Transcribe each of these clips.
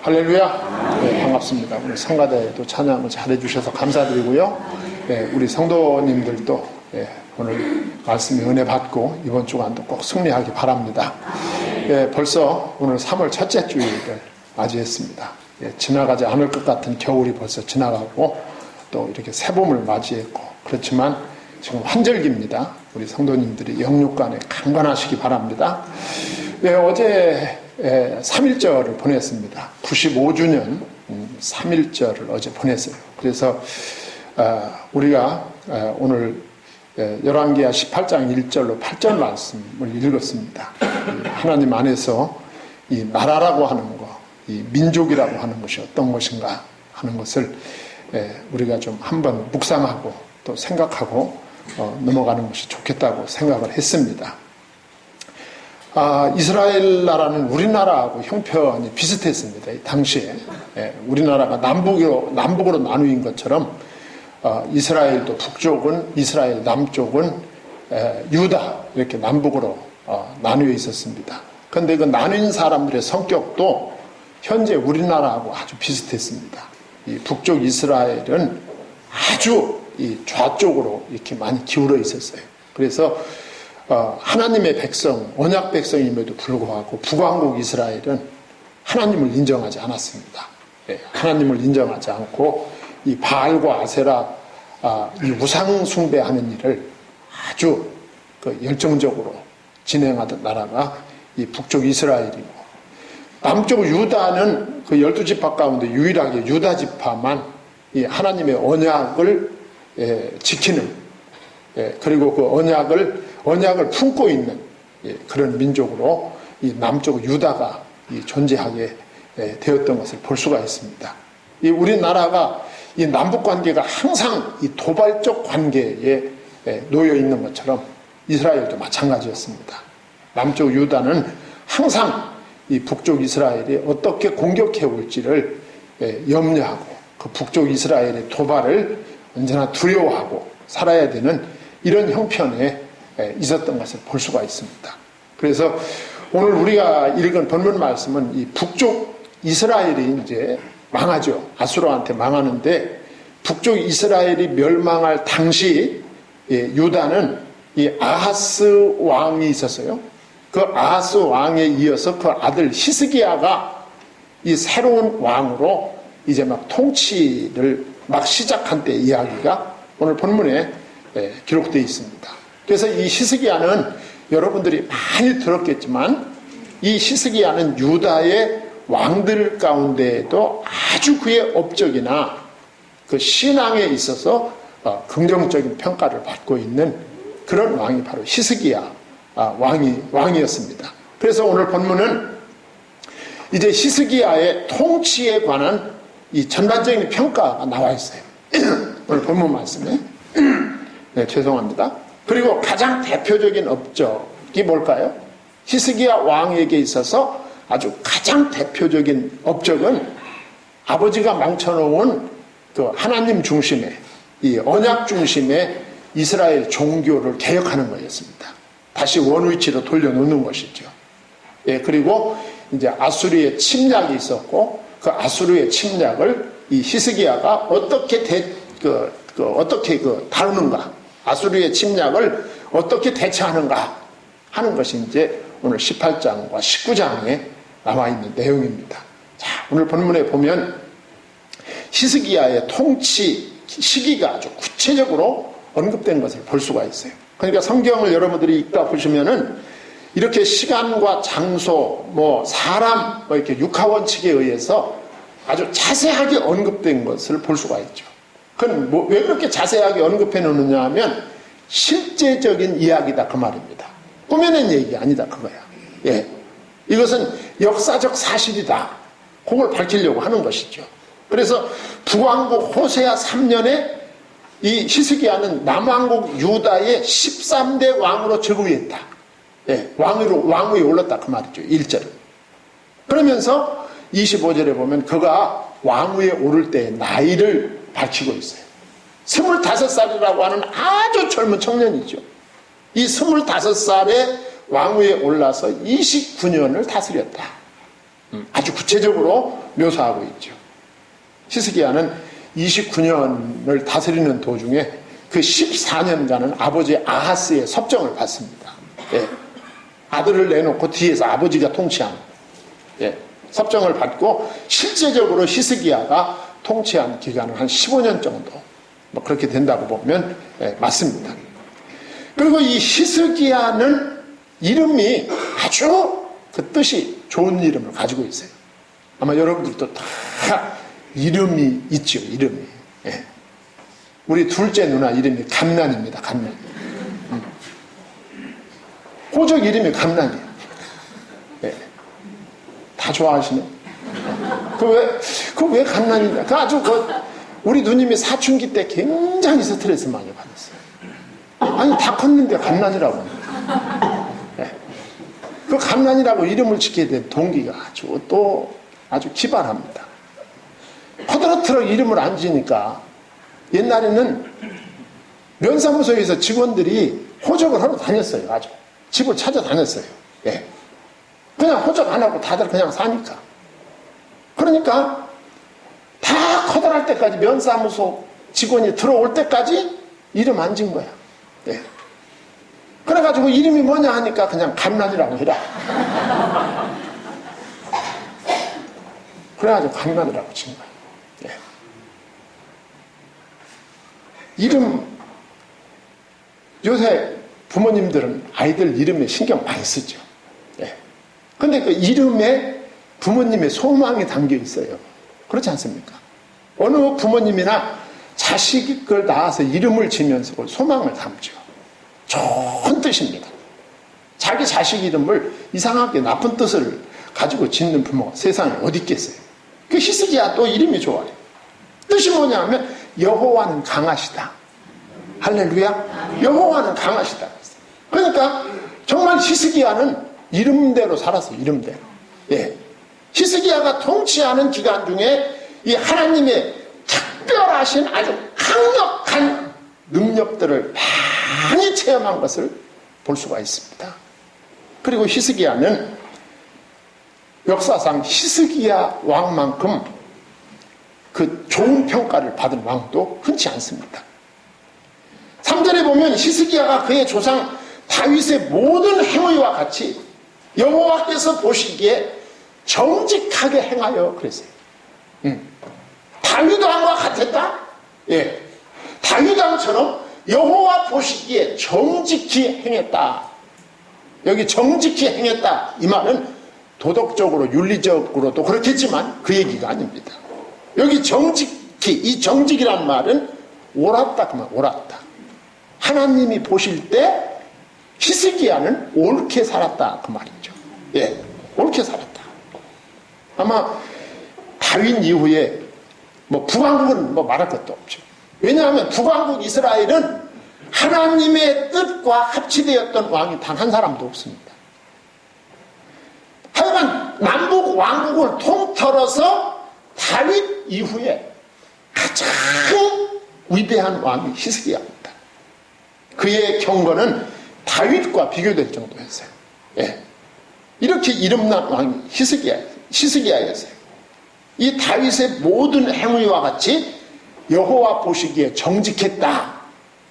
할렐루야. 네, 반갑습니다. 오늘 성가대도 찬양을 잘해주셔서 감사드리고요. 네, 우리 성도님들도 오늘 말씀에 은혜 받고 이번 주간도 꼭 승리하기 바랍니다. 벌써 오늘 3월 첫째 주일을 맞이했습니다. 지나가지 않을 것 같은 겨울이 벌써 지나가고 또 이렇게 새봄을 맞이했고, 그렇지만 지금 환절기입니다. 우리 성도님들이 영육간에 강건하시기 바랍니다. 어제 3.1절을 보냈습니다. 95주년 3.1절을 어제 보냈어요. 그래서 우리가 오늘 열왕기하 18장 1절로 8절 말씀을 읽었습니다. 하나님 안에서 이 나라라고 하는 것, 이 민족이라고 하는 것이 어떤 것인가 하는 것을 우리가 좀 한번 묵상하고 또 생각하고 넘어가는 것이 좋겠다고 생각을 했습니다. 이스라엘 나라는 우리나라하고 형편이 비슷했습니다. 당시에 우리나라가 남북으로 나누인 것처럼 이스라엘도 북쪽은 이스라엘, 남쪽은 유다, 이렇게 남북으로 나누어 있었습니다. 그런데 그 나뉜 사람들의 성격도 현재 우리나라하고 아주 비슷했습니다. 이 북쪽 이스라엘은 아주 이 좌쪽으로 이렇게 많이 기울어 있었어요. 그래서 하나님의 백성, 언약 백성임에도 불구하고 북왕국 이스라엘은 하나님을 인정하지 않았습니다. 하나님을 인정하지 않고 이 바알과 아세라, 이 우상 숭배하는 일을 아주 열정적으로 진행하던 나라가 이 북쪽 이스라엘이고, 남쪽 유다는 그 12지파 가운데 유일하게 유다 지파만 이 하나님의 언약을 지키는, 그리고 그 언약을 품고 있는 그런 민족으로 이 남쪽 유다가 존재하게 되었던 것을 볼 수가 있습니다. 이 우리나라가 이 남북 관계가 항상 이 도발적 관계에 놓여 있는 것처럼 이스라엘도 마찬가지였습니다. 남쪽 유다는 항상 이 북쪽 이스라엘이 어떻게 공격해 올지를 염려하고, 그 북쪽 이스라엘의 도발을 언제나 두려워하고 살아야 되는 이런 형편에 있었던 것을 볼 수가 있습니다. 그래서 오늘 우리가 읽은 본문 말씀은 이 북쪽 이스라엘이 이제 망하죠. 아수르한테 망하는데, 북쪽 이스라엘이 멸망할 당시 유다는 이 아하스 왕이 있었어요. 그 아하스 왕에 이어서 그 아들 히스기야가 이 새로운 왕으로 이제 막 통치를 막 시작한 때 이야기가 오늘 본문에 기록되어 있습니다. 그래서 이 히스기야는 여러분들이 많이 들었겠지만, 이 히스기야는 유다의 왕들 가운데에도 아주 그의 업적이나 그 신앙에 있어서 긍정적인 평가를 받고 있는 그런 왕이 바로 히스기야 왕이었습니다. 그래서 오늘 본문은 이제 히스기야의 통치에 관한 이 전반적인 평가가 나와 있어요. 오늘 본문 말씀에. 네, 죄송합니다. 그리고 가장 대표적인 업적이 뭘까요? 히스기야 왕에게 있어서 아주 가장 대표적인 업적은 아버지가 망쳐놓은 그 하나님 중심의, 이 언약 중심의 이스라엘 종교를 개혁하는 거였습니다. 다시 원위치로 돌려놓는 것이죠. 그리고 이제 아수르의 침략이 있었고, 그 아수르의 침략을 이 히스기야가 어떻게 다루는가, 아수르의 침략을 어떻게 대처하는가 하는 것이 이제 오늘 18장과 19장에 나와 있는 내용입니다. 자, 오늘 본문에 보면 히스기야의 통치 시기가 아주 구체적으로 언급된 것을 볼 수가 있어요. 그러니까 성경을 여러분들이 읽다 보시면은 이렇게 시간과 장소, 사람, 이렇게 육하원칙에 의해서 아주 자세하게 언급된 것을 볼 수가 있죠. 그건 왜 그렇게 자세하게 언급해 놓느냐 하면 실제적인 이야기다, 그 말입니다. 꾸며낸 얘기가 아니다, 그거야. 이것은 역사적 사실이다. 그걸 밝히려고 하는 것이죠. 그래서 북왕국 호세아 3년에 이 히스기야는 남왕국 유다의 13대 왕으로 즉위했다. 왕위에 올랐다, 그 말이죠. 1절. 그러면서 25절에 보면 그가 왕위에 오를 때의 나이를 밝히고 있어요. 25살이라고 하는 아주 젊은 청년이죠. 이 25살에 왕위에 올라서 29년을 다스렸다. 아주 구체적으로 묘사하고 있죠. 히스기야는 29년을 다스리는 도중에 그 14년간은 아버지 아하스의 섭정을 받습니다. 예. 아들을 내놓고 뒤에서 아버지가 통치하는, 예. 섭정을 받고 실제적으로 히스기야가 통치한 기간은 한 15년 정도 뭐 그렇게 된다고 보면 예, 맞습니다. 그리고 이 히스기야는 이름이 아주 그 뜻이 좋은 이름을 가지고 있어요. 아마 여러분들도 다 이름이 있죠. 이름이. 예. 우리 둘째 누나 이름이 감난입니다. 감난. 호적 이름이 감난이에요. 예. 다 좋아하시네. 그 왜 감난이냐. 그 아주 우리 누님이 사춘기 때 굉장히 스트레스 많이 받았어요. 아니 다 컸는데 감난이라고. 예. 그 감난이라고 이름을 짓게 된 동기가 아주 기발합니다. 허드렛트럭 이름을 안 지니까 옛날에는 면사무소에서 직원들이 호적을 하러 다녔어요. 아주 집을 찾아다녔어요. 예. 그냥 호적 안 하고 다들 그냥 사니까. 그러니까 다 커다랄 때까지 면사무소 직원이 들어올 때까지 이름 안 진 거야. 예. 그래가지고 이름이 뭐냐 하니까 그냥 감난이라고 해라. 그래가지고 감난이라고 친 거야. 예. 이름, 요새 부모님들은 아이들 이름에 신경 많이 쓰죠. 예. 근데 그 이름에 부모님의 소망이 담겨 있어요. 그렇지 않습니까? 어느 부모님이나 자식을 낳아서 이름을 지면서 소망을 담죠. 좋은 뜻입니다. 자기 자식 이름을 이상하게 나쁜 뜻을 가지고 짓는 부모가 세상에 어디 있겠어요. 그 히스기야 또 이름이 좋아요. 뜻이 뭐냐 하면 여호와는 강하시다. 할렐루야. 여호와는 강하시다. 그러니까 정말 히스기야는 이름대로 살았어요. 이름대로. 예. 히스기야가 통치하는 기간 중에 이 하나님의 특별하신 아주 강력한 능력들을 많이 체험한 것을 볼 수가 있습니다. 그리고 히스기야는 역사상 히스기야 왕만큼 그 좋은 평가를 받은 왕도 흔치 않습니다. 3절에 보면 히스기야가 그의 조상 다윗의 모든 행위와 같이 여호와께서 보시기에 정직하게 행하여 그랬어요. 다윗 왕과 같았다? 예. 다윗 왕처럼 여호와 보시기에 정직히 행했다. 여기 정직히 행했다. 이 말은 도덕적으로 윤리적으로도 그렇겠지만 그 얘기가 아닙니다. 여기 정직히, 이 정직이란 말은 옳았다 그 말, 옳았다. 하나님이 보실 때 히스기야는 옳게 살았다 그 말이죠. 예, 옳게 살았다. 아마 다윗 이후에 뭐 북왕국은 뭐 말할 것도 없죠. 왜냐하면 북왕국 이스라엘은 하나님의 뜻과 합치되었던 왕이 단 한 사람도 없습니다. 하여간 남북 왕국을 통틀어서 다윗 이후에 가장 위대한 왕이 히스기야입니다. 그의 경건은 다윗과 비교될 정도였어요. 예. 이렇게 이름난 왕이 히스기야였어요. 이 다윗의 모든 행위와 같이 여호와 보시기에 정직했다.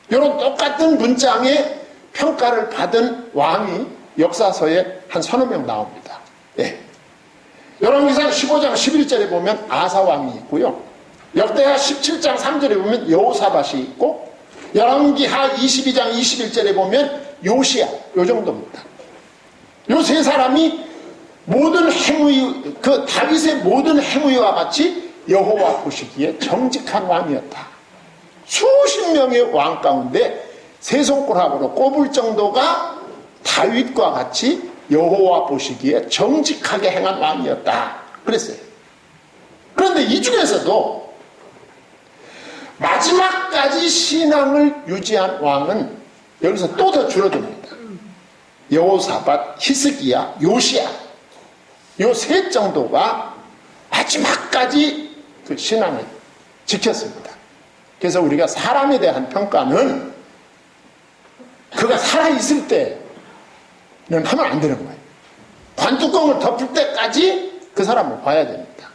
이런 똑같은 문장의 평가를 받은 왕이 역사서에 한 서너 명 나옵니다. 예. 열왕기상 15장 11절에 보면 아사 왕이 있고요. 역대하 17장 3절에 보면 여호사밧이 있고, 열왕기하 22장 21절에 보면 요시야, 요 정도입니다. 요 세 사람이 모든 행위, 그 다윗의 모든 행위와 같이 여호와 보시기에 정직한 왕이었다. 수십 명의 왕 가운데 세 손가락으로 꼽을 정도가 다윗과 같이 여호와 보시기에 정직하게 행한 왕이었다. 그랬어요. 그런데 이 중에서도 마지막까지 신앙을 유지한 왕은 여기서 또 더 줄어듭니다. 여호사밧, 히스기야, 요시야, 요 셋 정도가 마지막까지 그 신앙을 지켰습니다. 그래서 우리가 사람에 대한 평가는 그가 살아있을 때는 하면 안 되는 거예요. 관뚜껑을 덮을 때까지 그 사람을 봐야 됩니다.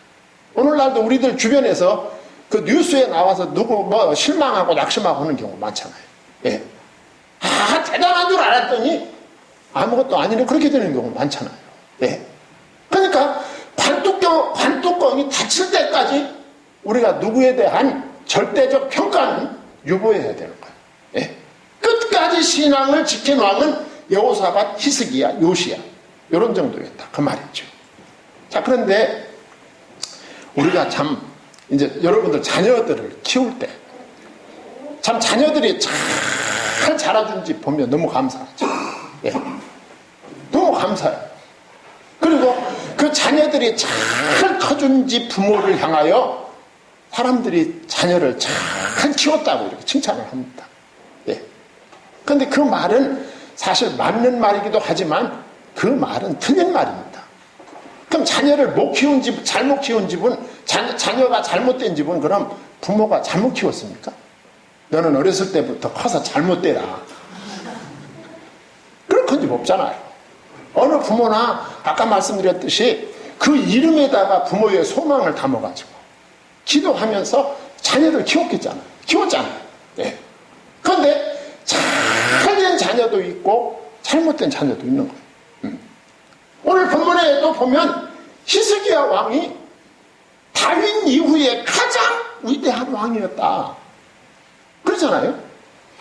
오늘날도 우리들 주변에서 그 뉴스에 나와서 누구 뭐 실망하고 낙심하고 하는 경우 많잖아요. 예. 아, 대단한 줄 알았더니 아무것도 아니네. 그렇게 되는 경우 많잖아요. 예. 그러니까 관뚜껑이 닫힐 때까지 우리가 누구에 대한 절대적 평가는 유보해야 되는 거예요. 예. 끝까지 신앙을 지킨 왕은 여호사밧, 히스기야, 요시야. 이런 정도였다. 그 말이죠. 자, 그런데 우리가 참 이제 여러분들 자녀들을 키울 때 참 자녀들이 잘 자라준 집 보면 너무 감사하죠. 예. 너무 감사해요. 그리고 그 자녀들이 잘 커준 집 부모를 향하여 사람들이 자녀를 잘 키웠다고 이렇게 칭찬을 합니다. 예. 그런데 그 말은 사실 맞는 말이기도 하지만 그 말은 틀린 말입니다. 그럼 자녀를 못 키운 집, 잘못 키운 집은, 자녀가 잘못된 집은 그럼 부모가 잘못 키웠습니까? 너는 어렸을 때부터 커서 잘못되라. 그런 집 없잖아요. 어느 부모나 아까 말씀드렸듯이 그 이름에다가 부모의 소망을 담아가지고 기도하면서 자녀를 키웠잖아요. 예. 그런데 잘된 자녀도 있고 잘못된 자녀도 있는 거예요. 오늘 본문에도 보면 히스기야 왕이 다윗 이후에 가장 위대한 왕이었다. 그렇잖아요.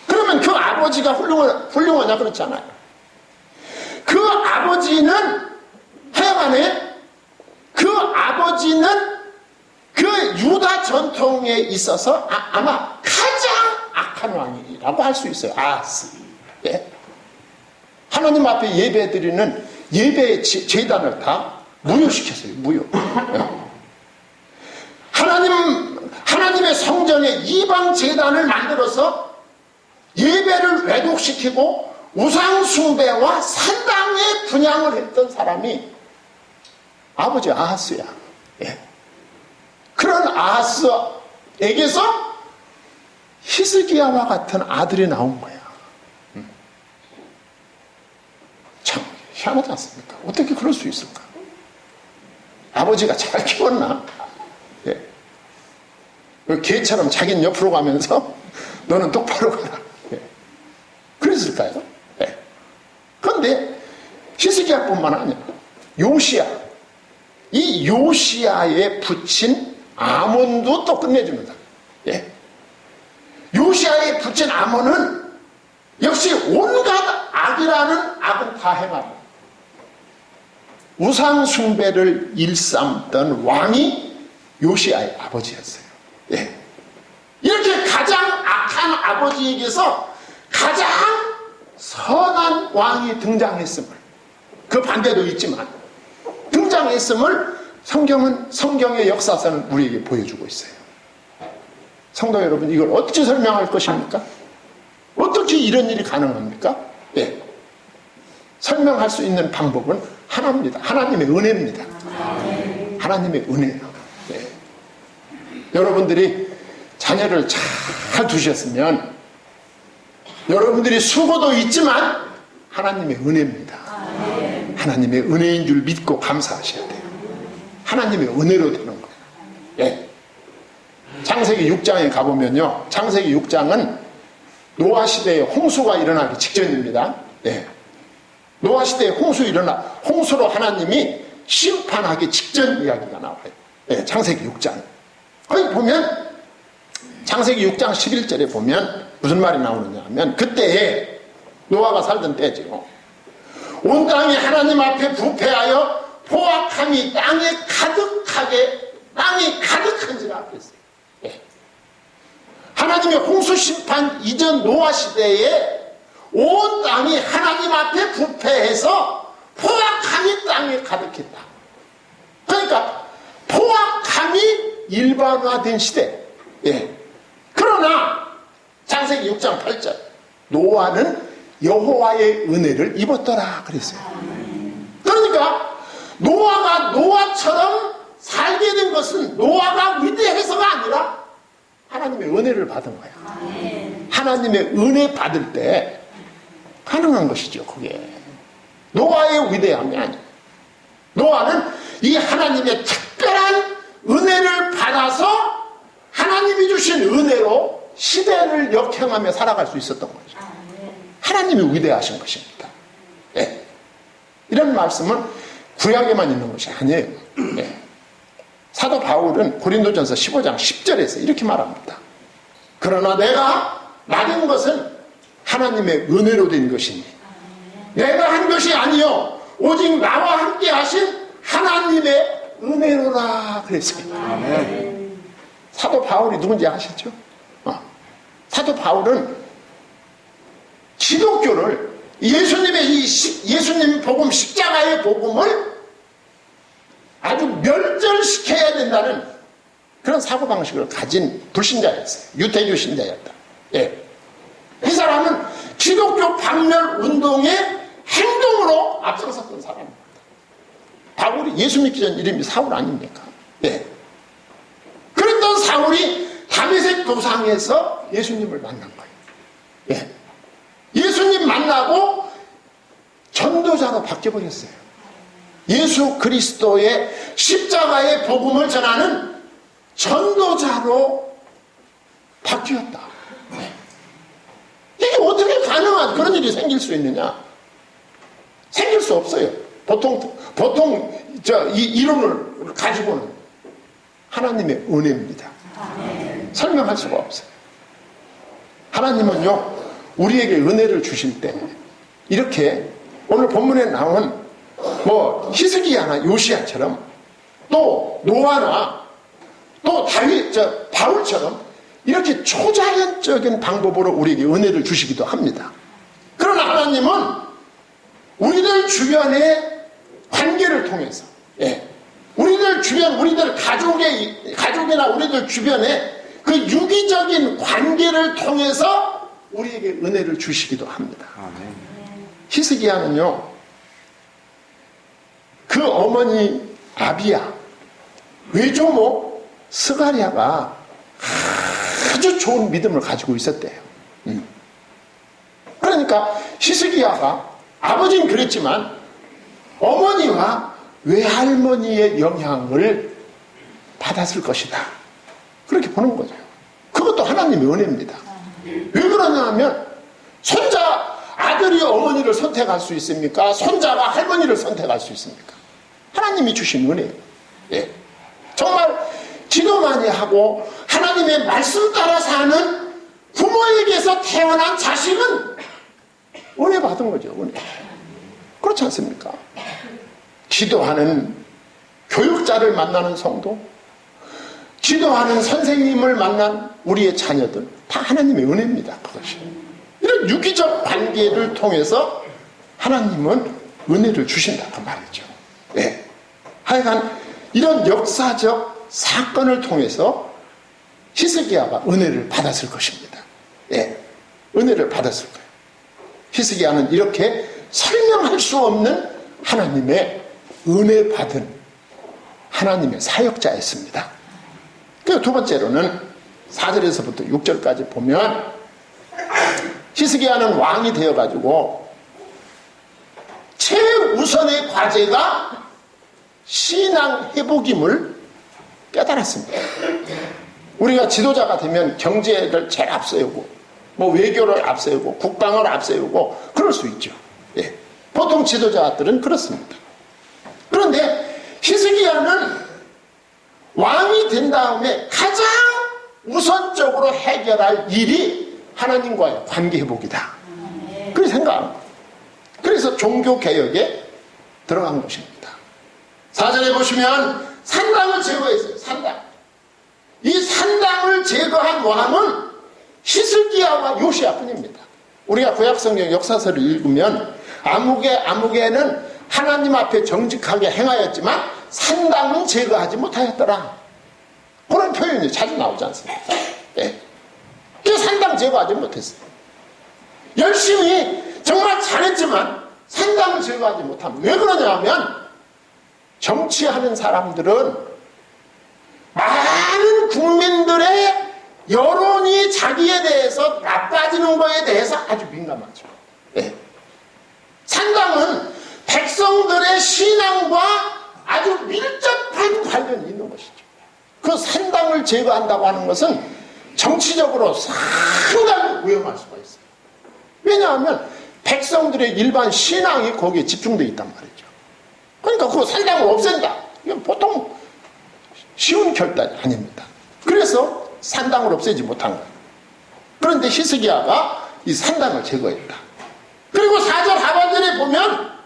그러면 그 아버지가 훌륭하냐 그렇잖아요. 그 아버지는 하여간에 그 아버지는 그 유다 전통에 있어서 아마 가장 악한 왕이라고 할 수 있어요. 아하스. 예. 하나님 앞에 예배드리는 예배의 제단을 다 무효시켰어요. 무효. 하나님의 성전에 이방 제단을 만들어서 예배를 왜곡시키고 우상숭배와 산당에 분향을 했던 사람이 아버지 아하스야. 예. 그런 아하스에게서 히스기야와 같은 아들이 나온 거야. 참 희한하지 않습니까? 어떻게 그럴 수 있을까? 아버지가 잘 키웠나? 예. 개처럼 자기는 옆으로 가면서 너는 똑바로 가라. 예. 그랬을까요? 예. 그런데 히스기야뿐만 아니라 요시야, 이 요시야에 붙인 아몬도 또 끝내줍니다. 예. 요시야에 붙인 아몬은 역시 온갖 악이라는 악은 다 행하고 우상숭배를 일삼던 왕이 요시야의 아버지였어요. 예. 이렇게 가장 악한 아버지에게서 가장 선한 왕이 등장했음을, 그 반대도 있지만 등장했음을 성경의 역사서는 우리에게 보여주고 있어요. 성도 여러분, 이걸 어떻게 설명할 것입니까? 어떻게 이런 일이 가능합니까? 예. 설명할 수 있는 방법은 하나입니다. 하나님의 은혜입니다. 하나님의 은혜예요. 예. 여러분들이 자녀를 잘 두셨으면 여러분들이 수고도 있지만 하나님의 은혜입니다. 하나님의 은혜인 줄 믿고 감사하셔야 돼요. 하나님의 은혜로 되는 거예요. 예. 창세기 6장에 가보면요, 창세기 6장은 노아 시대에 홍수가 일어나기 직전입니다. 예. 노아 시대에 홍수로 하나님이 심판하기 직전 이야기가 나와요. 예, 창세기 6장. 거기 보면 창세기 6장 11절에 보면 무슨 말이 나오느냐 하면, 그때에 노아가 살던 때죠. 온 땅이 하나님 앞에 부패하여 포악함이 땅이 가득한지라 그랬어요. 예. 하나님의 홍수 심판 이전 노아 시대에 온 땅이 하나님 앞에 부패해서 포악함이 땅에 가득했다. 그러니까 포악함이 일반화된 시대. 예. 그러나 창세기 6장 8절, 노아는 여호와의 은혜를 입었더라 그랬어요. 그러니까 노아가 노아처럼 살게 된 것은 노아가 위대해서가 아니라 하나님의 은혜를 받은 거야. 하나님의 은혜 받을 때 가능한 것이죠. 그게 노아의 위대함이 아니에요. 노아는 이 하나님의 특별한 은혜를 시대를 역행하며 살아갈 수 있었던 거죠. 하나님이 위대하신 것입니다. 예. 이런 말씀은 구약에만 있는 것이 아니에요. 예. 사도 바울은 고린도전서 15장 10절에서 이렇게 말합니다. 그러나 내가 받은 것은 하나님의 은혜로 된 것이니 내가 한 것이 아니요 오직 나와 함께 하신 하나님의 은혜로라 그랬어요. 아멘. 사도 바울이 누군지 아시죠? 사도 바울은 기독교를 예수님의 예수님 복음 십자가의 복음을 아주 멸절시켜야 된다는 그런 사고방식을 가진 불신자였어요. 유태교 신자였다. 예. 이 사람은 기독교 박멸 운동의 행동으로 앞서갔던 사람입니다. 바울이 예수 믿기 전 이름이 사울 아닙니까? 예. 그랬던 사울이 다메섹 도상에서 예수님을 만난 거예요. 예. 예수님 만나고 전도자로 바뀌어버렸어요. 예수 그리스도의 십자가의 복음을 전하는 전도자로 바뀌었다. 네. 이게 어떻게 가능한 그런 일이 생길 수 있느냐? 생길 수 없어요. 보통 이론을 가지고는 하나님의 은혜입니다. 설명할 수가 없어요. 하나님은요, 우리에게 은혜를 주실 때 이렇게 오늘 본문에 나온 히스기야나 요시야처럼 또 노아나 또 바울처럼 이렇게 초자연적인 방법으로 우리에게 은혜를 주시기도 합니다. 그러나 하나님은 우리들 주변의 관계를 통해서, 우리들 주변, 우리들 가족이나 우리들 주변의 그 유기적인 관계를 통해서 우리에게 은혜를 주시기도 합니다. 히스기야는요, 그 어머니 아비야, 외조모 스가랴가 아주 좋은 믿음을 가지고 있었대요. 그러니까 히스기야가 아버지는 그랬지만 어머니와 외할머니의 영향을 받았을 것이다. 그렇게 보는 거죠. 그것도 하나님의 은혜입니다. 왜 그러냐 하면 아들이 어머니를 선택할 수 있습니까? 손자가 할머니를 선택할 수 있습니까? 하나님이 주신 은혜예요. 예. 정말 기도 많이 하고 하나님의 말씀 따라 사는 부모에게서 태어난 자식은 은혜 받은 거죠. 은혜. 그렇지 않습니까? 기도하는 교육자를 만나는 성도, 기도하는 선생님을 만난 우리의 자녀들, 다 하나님의 은혜입니다. 그것이. 이런 유기적 관계를 통해서 하나님은 은혜를 주신다. 그 말이죠. 네. 하여간 이런 역사적 사건을 통해서 히스기야가 은혜를 받았을 것입니다. 네. 은혜를 받았을 거예요. 히스기야는 이렇게 설명할 수 없는 하나님의 은혜 받은 하나님의 사역자였습니다. 그 두 번째로는 4절에서부터 6절까지 보면 히스기야는 왕이 되어가지고 최우선의 과제가 신앙 회복임을 깨달았습니다. 우리가 지도자가 되면 경제를 제일 앞세우고 외교를 앞세우고 국방을 앞세우고 그럴 수 있죠. 예. 보통 지도자들은 그렇습니다. 그런데 히스기야는 왕이 된 다음에 가장 우선적으로 해결할 일이 하나님과의 관계 회복이다. 그렇게 생각합니다. 그래서 종교개혁에 들어간 것입니다. 4절에 보시면 산당을 제거했어요. 산당. 이 산당을 제거한 왕은 히스기야와 요시야뿐입니다. 우리가 구약성경 역사서를 읽으면 아무개는 하나님 앞에 정직하게 행하였지만 산당은 제거하지 못하였더라. 그런 표현이 자주 나오지 않습니까? 예. 산당 제거하지 못했어요. 열심히 정말 잘했지만 산당을 제거하지 못하면 왜 그러냐 하면 정치하는 사람들은 많은 국민들의 여론이 자기에 대해서 나빠지는 거에 대해서 아주 민감하죠. 예. 산당은 백성들의 신앙과 아주 밀접한 관련이 있는 것이죠. 그 산당을 제거한다고 하는 것은 정치적으로 상당히 위험할 수가 있어요. 왜냐하면 백성들의 일반 신앙이 거기에 집중되어 있단 말이죠. 그러니까 그 산당을 없앤다. 이건 보통 쉬운 결단이 아닙니다. 그래서 산당을 없애지 못한 거예요. 그런데 히스기야가 이 산당을 제거했다. 그리고 4절 하반절에 보면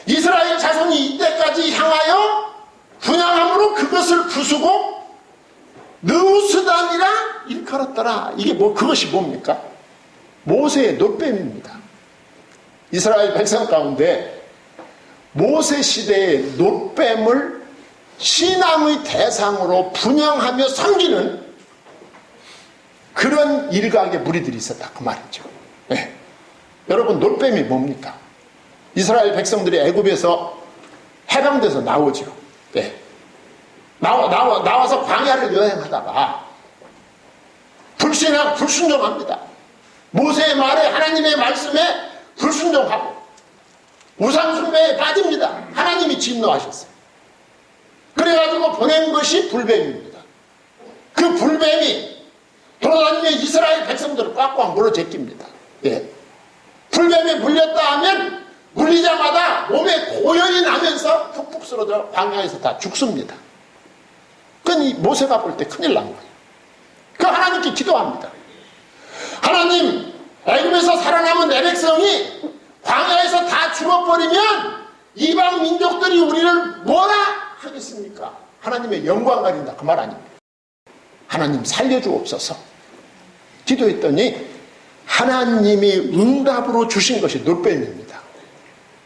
이스라엘 자손이 이때까지 향하여 분향함으로 그것을 부수고 느우스단이라 일컬었더라. 이게 그것이 뭡니까? 모세의 놋뱀입니다. 이스라엘 백성 가운데 모세 시대의 놋뱀을 신앙의 대상으로 분양하며 섬기는 그런 일각의 무리들이 있었다 그 말이죠. 네. 여러분, 놋뱀이 뭡니까? 이스라엘 백성들이 애굽에서 해방돼서 나오죠. 네. 나와서 광야를 여행하다가 불순종합니다. 모세의 말에, 하나님의 말씀에 불순종하고 우상 숭배에 빠집니다. 하나님이 진노하셨어요. 그래가지고 보낸 것이 불뱀입니다. 그 불뱀이 돌아다니며 이스라엘 백성들을 꽉꽉 물어제낍니다. 예. 불뱀에 물렸다 하면 물리자마다 몸에 고열이 나면서 푹푹 쓰러져 광야에서 다 죽습니다. 그러니 모세가 볼 때 큰일 난 거예요. 그 하나님께 기도합니다. 하나님, 애굽에서 살아남은 내 백성이 광야에서 다 죽어버리면 이방 민족들이 우리를 뭐라 하겠습니까? 하나님의 영광 가린다 그 말 아닙니까? 하나님 살려주옵소서. 기도했더니 하나님이 응답으로 주신 것이 놋뱀입니다.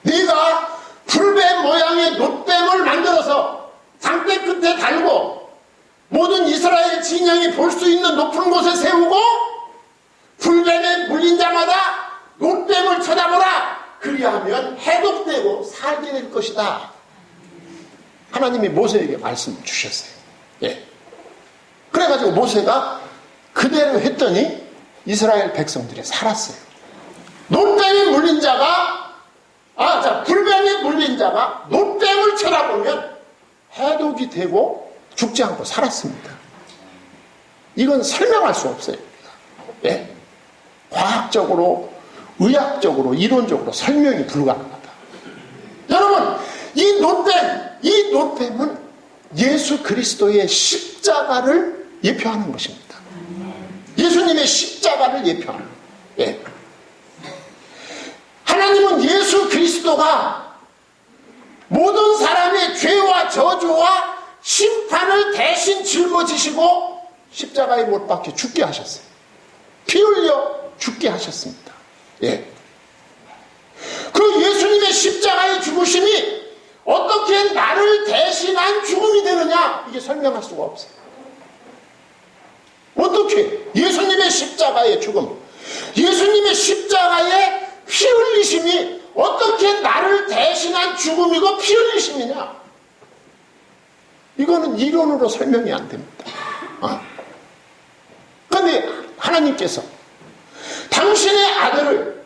네가 불뱀 모양의 놋뱀을 만들어서 장대 끝에 달고 모든 이스라엘 진영이 볼 수 있는 높은 곳에 세우고 불뱀에 물린 자마다 놋뱀을 쳐다보라. 그리하면 해독되고 살게 될 것이다. 하나님이 모세에게 말씀을 주셨어요. 예. 그래가지고 모세가 그대로 했더니 이스라엘 백성들이 살았어요. 놋뱀에 물린 자가 불뱀에 물린 자가 놋뱀을 쳐다보면 해독이 되고 죽지 않고 살았습니다. 이건 설명할 수 없어요. 예. 과학적으로, 의학적으로, 이론적으로 설명이 불가능하다. 여러분, 이 놋뱀은 예수 그리스도의 십자가를 예표하는 것입니다. 예수님의 십자가를 예표하는 거예요. 예. 하나님은 예수 그리스도가 모든 사람의 죄와 저주와 심판을 대신 짊어지시고 십자가에 못 박혀 죽게 하셨어요. 피 흘려 죽게 하셨습니다. 예. 그 예수님의 십자가의 죽으심이 어떻게 나를 대신한 죽음이 되느냐, 이게 설명할 수가 없어요. 어떻게 예수님의 십자가의 죽음, 예수님의 십자가의 피 흘리심이 어떻게 나를 대신한 죽음이고 피 흘리심이냐, 이거는 이론으로 설명이 안 됩니다. 그런데 하나님께서 당신의 아들을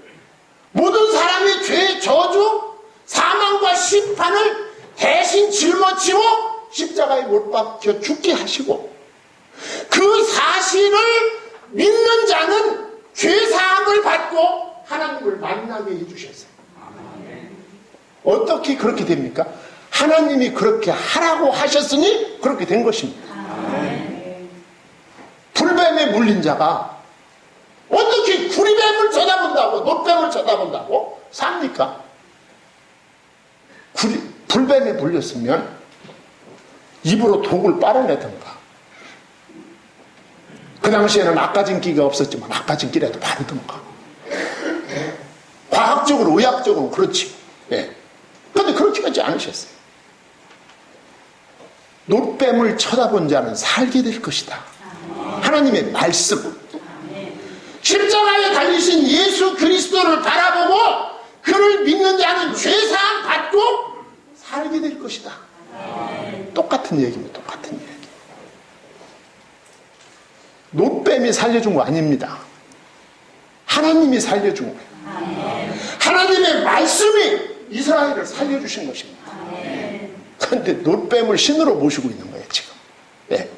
모든 사람의 죄, 저주, 사망과 심판을 대신 짊어지고 십자가에 못 박혀 죽게 하시고 그 사실을 믿는 자는 죄사함을 받고 하나님을 만나게 해주셨어요. 어떻게 그렇게 됩니까? 하나님이 그렇게 하라고 하셨으니 그렇게 된 것입니다. 불뱀에 물린 자가 어떻게 구리뱀을 쳐다본다고, 놋뱀을 쳐다본다고 삽니까? 불뱀에 물렸으면 입으로 독을 빨아내던가, 그 당시에는 앞가진기가 없었지만 앞가진기라도 바르던가, 과학적으로, 의학적으로 그렇지. 예. 그런데 그렇게 하지 않으셨어요. 놋뱀을 쳐다본 자는 살게 될 것이다. 하나님의 말씀. 십자가에 달리신 예수 그리스도를 바라보고 그를 믿는 자는 죄사함 받고 살게 될 것이다. 똑같은 얘기입니다. 똑같은 얘기. 놋뱀이 살려준 거 아닙니다. 하나님이 살려준 거예요. 하나님의 말씀이 이스라엘을 살려주신 것입니다. 그런데 놋뱀을 신으로 모시고 있는 거예요, 지금. 네.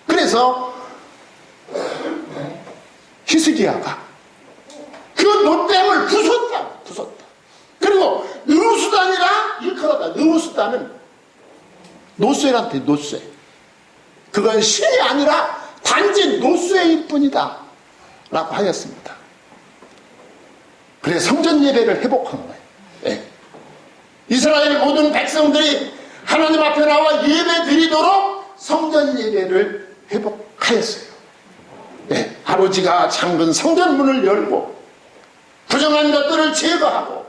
그래서 히스기야가 그 노댐을 부쉈다. 그리고 느우수단이라 일컬었다. 느우수단은 노쇠한테 노쇠. 그건 신이 아니라 단지 노쇠일 뿐이다 라고 하였습니다. 그래 성전 예배를 회복한 거예요. 예. 이스라엘 모든 백성들이 하나님 앞에 나와 예배 드리도록 성전 예배를 회복하였어요. 예. 아버지가 잠근 성전 문을 열고 부정한 것들을 제거하고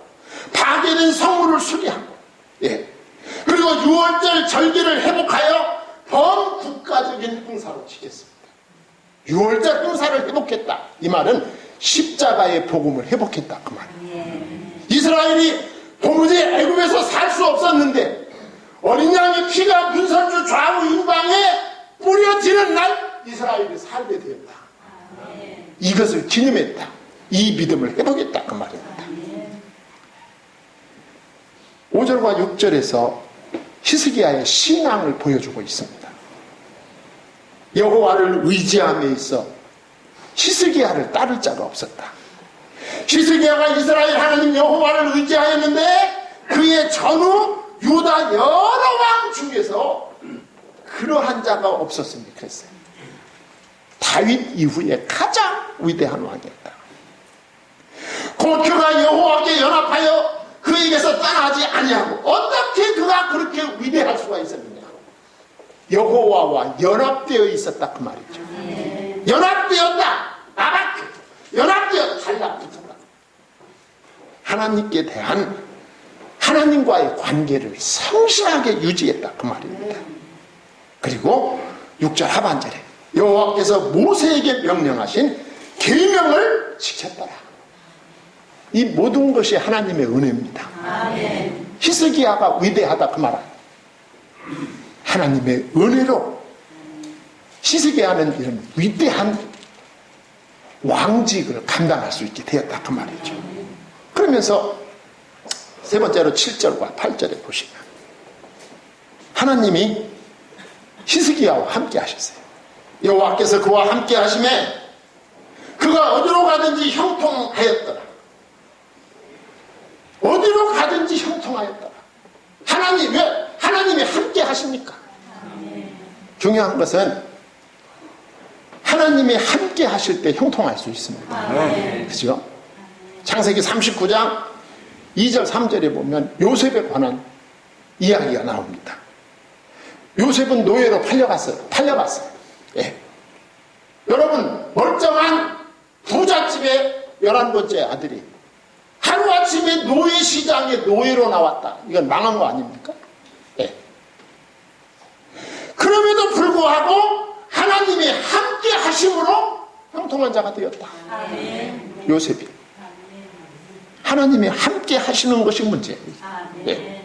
파괴된 성물을 수리하고, 예. 그리고 6월절 절기를 회복하여 범국가적인 행사로 지켰습니다. 6월절 행사를 회복했다. 이 말은 십자가의 복음을 회복했다. 그 말이에요. 이스라엘이 도무지 애굽에서 살 수 없었는데 어린 양의 피가 문설주 좌우 인방에 뿌려지는 날 이스라엘이 살게 되었다. 이것을 기념했다. 이 믿음을 회복했다. 그 말입니다. 5절과 6절에서 히스기야의 신앙을 보여주고 있습니다. 여호와를 의지함에 있어 히스기야를 따를 자가 없었다. 히스기야가 이스라엘 하나님 여호와를 의지하였는데 그의 전후 유다 여러 왕 중에서 그러한 자가 없었으니 그랬어요. 다윗 이후에 가장 위대한 왕이었다. 곧 그가 여호와께 연합하여 그에게서 떠나지 아니하고 어떻게 그가 그렇게 위대할 수가 있었느냐. 여호와와 연합되어 있었다 그 말이죠. 연합되었다. 아바크 연합되어 달라붙었다. 하나님께 대한 하나님과의 관계를 성실하게 유지했다 그 말입니다. 그리고 6절 하반절에 여호와께서 모세에게 명령하신 계명을 지켰더라. 이 모든 것이 하나님의 은혜입니다. 아멘. 히스기야가 위대하다 그 말은 하나님의 은혜로 히스기야는 이런 위대한 왕직을 감당할 수 있게 되었다 그 말이죠. 그러면서 세 번째로 7절과 8절에 보시면 하나님이 히스기야와 함께 하셨어요. 여호와께서 그와 함께 하심에 그가 어디로 가든지 형통하였더라. 어디로 가든지 형통하였더라. 왜 하나님이 함께 하십니까? 중요한 것은 하나님이 함께 하실 때 형통할 수 있습니다. 그죠? 창세기 39장 2절 3절에 보면 요셉에 관한 이야기가 나옵니다. 요셉은 노예로 팔려갔어요. 예. 여러분 멀쩡한 부잣집의 11번째 아들이 하루아침에 노예시장에 노예로 나왔다. 이건 망한 거 아닙니까? 예. 그럼에도 불구하고 하나님이 함께 하심으로 형통한 자가 되었다. 요셉이. 하나님이 함께 하시는 것이 문제예요. 예.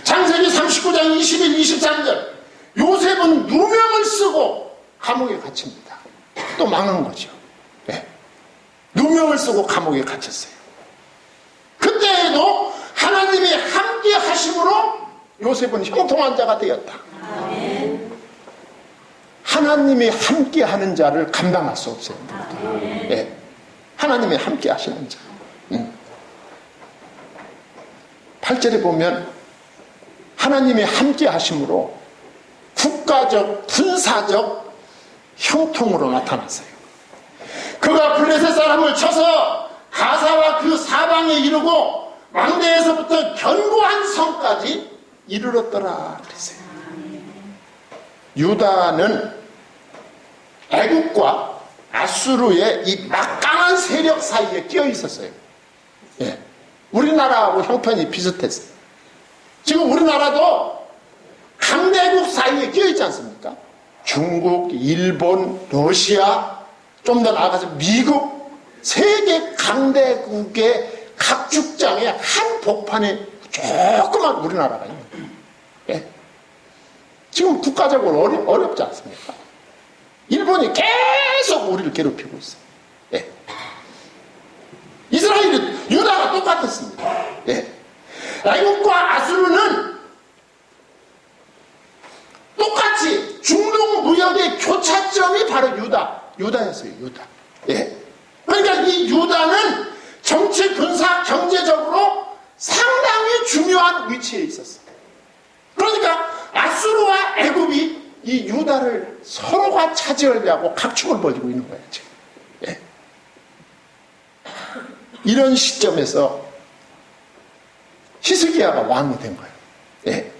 창세기 39장 21, 23절 요셉은 누명을 쓰고 감옥에 갇힙니다. 또 망한 거죠. 예. 누명을 쓰고 감옥에 갇혔어요. 그때에도 하나님이 함께 하심으로 요셉은 형통한 자가 되었다. 하나님이 함께 하는 자를 감당할 수 없어요. 예. 하나님이 함께 하시는 자. 8절에 보면 하나님이 함께 하심으로 국가적, 군사적 형통으로 나타났어요. 그가 블레셋 사람을 쳐서 가사와 그 사방에 이르고 망대에서부터 견고한 성까지 이르렀더라 그랬어요. 유다는 애국과 아수르의 이 막강한 세력 사이에 끼어 있었어요. 예. 우리나라하고 형편이 비슷했어요. 지금 우리나라도 강대국 사이에 끼어 있지 않습니까? 중국, 일본, 러시아, 좀 더 나아가서 미국, 세계 강대국의 각 축장에 한 복판에 조그만 우리나라가 있는 거예요. 예? 지금 국가적으로 어렵지 않습니까? 일본이 계속 우리를 괴롭히고 있어요. 예. 이스라엘이 유다가 똑같았습니다. 예. 애국과 아수르는 똑같이 중동 무역의 교차점이 바로 유다였어요. 유다. 예. 그러니까 이 유다는 정치, 군사, 경제적으로 상당히 중요한 위치에 있었어. 그러니까 아수르와 애굽이 이 유다를 서로가 차지하려고 각축을 벌이고 있는 거예요, 지금. 예. 이런 시점에서 히스기야가 왕이 된 거예요. 예.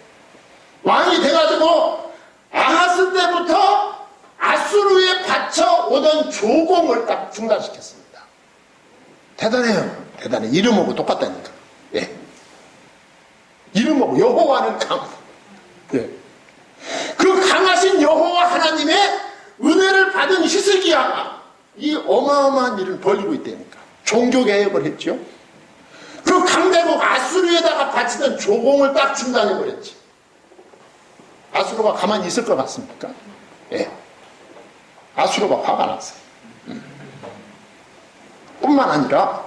왕이 돼가지고 아하스 때부터 아수르에 바쳐오던 조공을 딱 중단시켰습니다. 대단해요. 대단해. 이름하고 똑같다니까. 예. 이름하고 여호와는 강하다. 예. 그 강하신 여호와 하나님의 은혜를 받은 히스기야가 이 어마어마한 일을 벌이고 있다니까. 종교개혁을 했죠. 그 강대국 아수르에다가 바치던 조공을 딱 중단해버렸지. 아수르가 가만히 있을 것 같습니까? 예. 아수르가 화가 났어요. 뿐만 아니라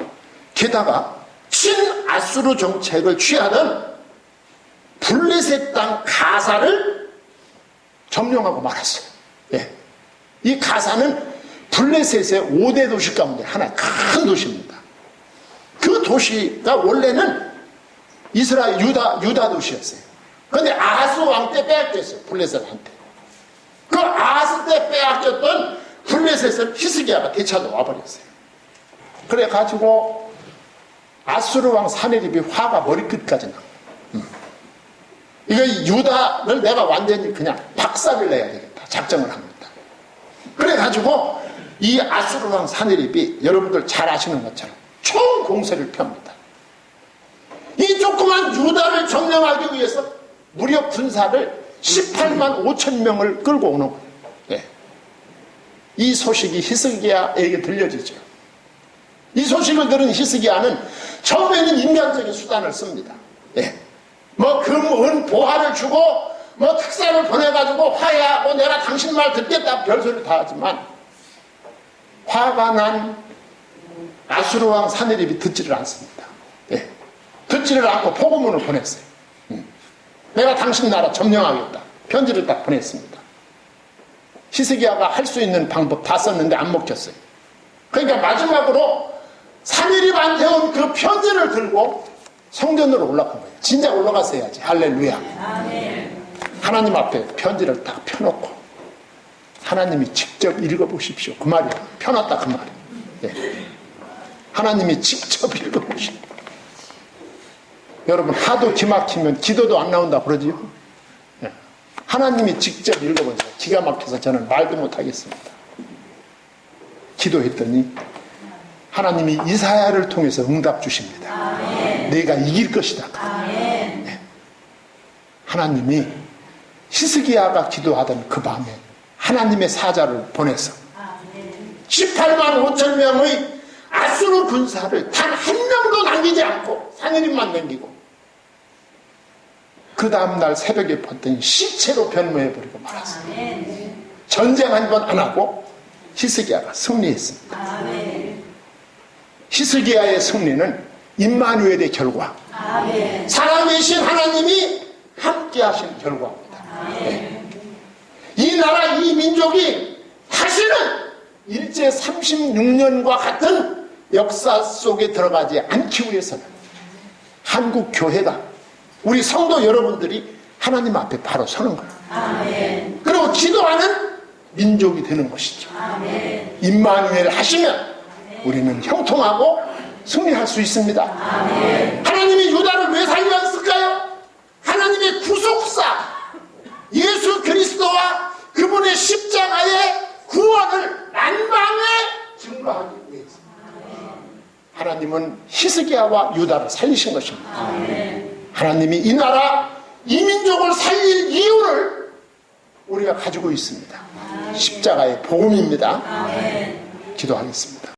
게다가 친아수르 정책을 취하던 블레셋 땅 가사를 점령하고 말았어요. 예. 이 가사는 블레셋의 5대 도시 가운데 하나의 큰 도시입니다. 그 도시가 원래는 이스라엘 유다 도시였어요. 그런데 아하스 왕 때 빼앗겼어요. 블레셋한테. 그 아하스 때 빼앗겼던 블레셋을 히스기야가 되찾아 와버렸어요. 그래가지고 아수르 왕 사네립이 화가 머리끝까지 나. 이거 유다를 내가 완전히 그냥 박살을 내야 되겠다. 작정을 합니다. 그래가지고 이 아수르 왕 사네립이 여러분들 잘 아시는 것처럼 총공세를 펴니다. 이 조그만 유다를 점령하기 위해서 무려 군사를 18만 5천 명을 끌고 오는 거예요. 예. 이 소식이 히스기야에게 들려지죠. 이 소식을 들은 히스기야는 처음에는 인간적인 수단을 씁니다. 예. 뭐 금, 은, 보화를 주고 뭐 특사를 보내가지고 화해하고 내가 당신 말 듣겠다 별소리 다 하지만 화가 난 아수르 왕 사네립이 듣지를 않습니다. 예. 듣지를 않고 포고문을 보냈어요. 내가 당신 나라 점령하겠다. 편지를 딱 보냈습니다. 히스기야가 할 수 있는 방법 다 썼는데 안 먹혔어요. 그러니까 마지막으로 사네립한테 온 그 편지를 들고 성전으로 올라간 거예요. 진짜 올라가서 해야지. 할렐루야. 아멘. 하나님 앞에 편지를 딱 펴놓고 하나님이 직접 읽어보십시오. 그 말이야. 펴놨다 그 말이야. 예. 하나님이 직접 읽어보십시오. 여러분 하도 기막히면 기도도 안 나온다 그러지요. 예. 하나님이 직접 읽어보세요. 기가 막혀서 저는 말도 못하겠습니다. 기도했더니 하나님이 이사야를 통해서 응답 주십니다. 아멘. 내가 이길 것이다. 아멘. 네. 하나님이 히스기야가 기도하던 그 밤에 하나님의 사자를 보내서 18만 5천 명의 아수르 군사를 단 한 명도 남기지 않고 사내립만 남기고 그 다음날 새벽에 봤더니 시체로 변모해버리고 말았어요. 아멘. 전쟁 한 번 안 하고 히스기야가 승리했습니다. 아멘. 히스기야의 승리는 임마누엘의 결과, 아멘. 살아계신 하나님이 함께 하신 결과입니다. 네. 이 나라 이 민족이 다시는 일제 36년과 같은 역사 속에 들어가지 않기 위해서는 한국 교회가 우리 성도 여러분들이 하나님 앞에 바로 서는 거예요. 아멘. 그리고 기도하는 민족이 되는 것이죠. 아멘. 임마누엘 하시면 우리는 형통하고 승리할 수 있습니다. 아멘. 하나님이 유다를 왜 살렸을까요? 하나님의 구속사 예수 그리스도와 그분의 십자가의 구원을 만방에 증거하기 위해서 하나님은 히스기야와 유다를 살리신 것입니다. 아멘. 하나님이 이 나라 이 민족을 살릴 이유를 우리가 가지고 있습니다. 십자가의 복음입니다. 아멘. 기도하겠습니다.